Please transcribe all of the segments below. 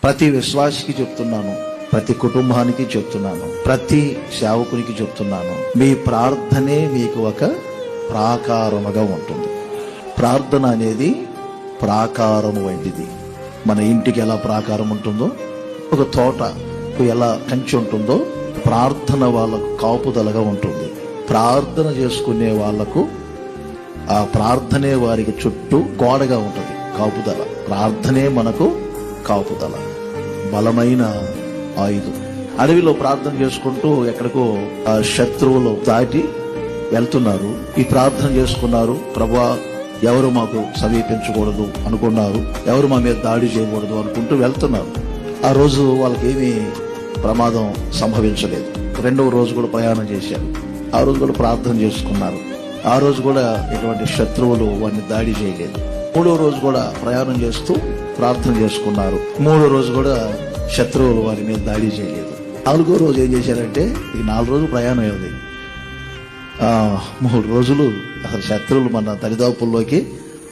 ప్రతి విశ్వాసికి చెప్తున్నాను, ప్రతి కుటుంబానికి చెప్తున్నాను, ప్రతి సేవకునికి చెప్తున్నాను, మీ ప్రార్థనే మీకు ఒక ప్రాకారముగా ఉంటుంది. ప్రార్థన అనేది ప్రాకారము వంటిది. మన ఇంటికి ఎలా ప్రాకారం ఉంటుందో, ఒక తోటకు ఎలా కంచి ఉంటుందో, ప్రార్థన వాళ్ళకు కాపుదలగా ఉంటుంది. ప్రార్థన చేసుకునే వాళ్లకు ఆ ప్రార్థనే వారికి చుట్టూ గోడగా ఉంటుంది, కాపుదల. ప్రార్థనే మనకు కాపుదల, బలమైన ఆయుధం. అడవిలో ప్రార్థన చేసుకుంటూ ఎక్కడికో శత్రువులు దాటి వెళ్తున్నారు. ఈ ప్రార్థన చేసుకున్నారు, ప్రభువా ఎవరు మాకు సమీపించకూడదు అనుకున్నారు, ఎవరు మా మీద దాడి చేయకూడదు అనుకుంటూ వెళ్తున్నారు. ఆ రోజు వాళ్ళకేమీ ప్రమాదం సంభవించలేదు. రెండవ రోజు కూడా ప్రయాణం చేశారు. ఆ రోజు కూడా ప్రార్థన చేసుకున్నారు. ఆ రోజు కూడా ఎటువంటి శత్రువులు వారిని దాడి చేయలేదు. మూడవ రోజు కూడా ప్రయాణం చేస్తూ ప్రార్థన చేసుకున్నారు. మూడో రోజు కూడా శత్రువులు వారి మీద దాడి చేయలేదు. నాలుగో రోజు ఏం చేశారంటే, ఈ 4 రోజులు ప్రయాణం అయింది. 3 రోజులు అసలు శత్రువులు మన దరిదాపుల్లోకి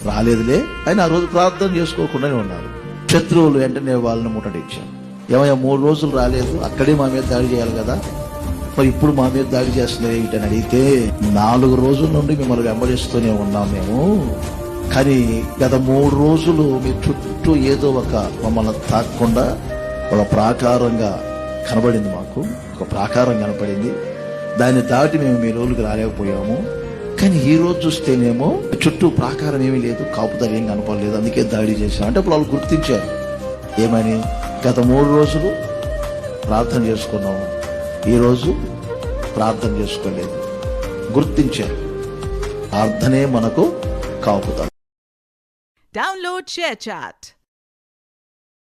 రాలేదులే అని ఆ రోజు ప్రార్థన చేసుకోకుండానే ఉన్నారు. శత్రువులు వెంటనే వాళ్ళని ముట్టడించారు. ఏమయ్యా 3 రోజులు రాలేదు, అక్కడే మా మీద దాడి చేయాలి కదా, మరి ఇప్పుడు మా మీద దాడి చేస్తున్నారు ఏమిటని అడిగితే, 4 రోజుల నుండి మిమ్మల్ని వెంబడిస్తూనే ఉన్నాం మేము, కానీ గత 3 రోజులు మీ చుట్టూ ఏదో ఒక మమ్మల్ని తాకకుండా ఒక ప్రాకారంగా కనబడింది. మాకు ఒక ప్రాకారం కనపడింది, దాన్ని దాటి మేము మీ రోజులకు రాలేకపోయాము. కానీ ఈ రోజు చూస్తేనేమో చుట్టూ ప్రాకారం ఏమీ లేదు, కాపుదల ఏం కనపడలేదు, అందుకే దాడి చేశాం అంటే అప్పుడు వాళ్ళు గుర్తించారు. ఏమని? గత 3 రోజులు ప్రార్థన చేసుకున్నాము, ఈరోజు ప్రార్థన చేసుకోలేదు. గుర్తించారు. ప్రార్థనే మనకు కాపుదల. Download ShareChat.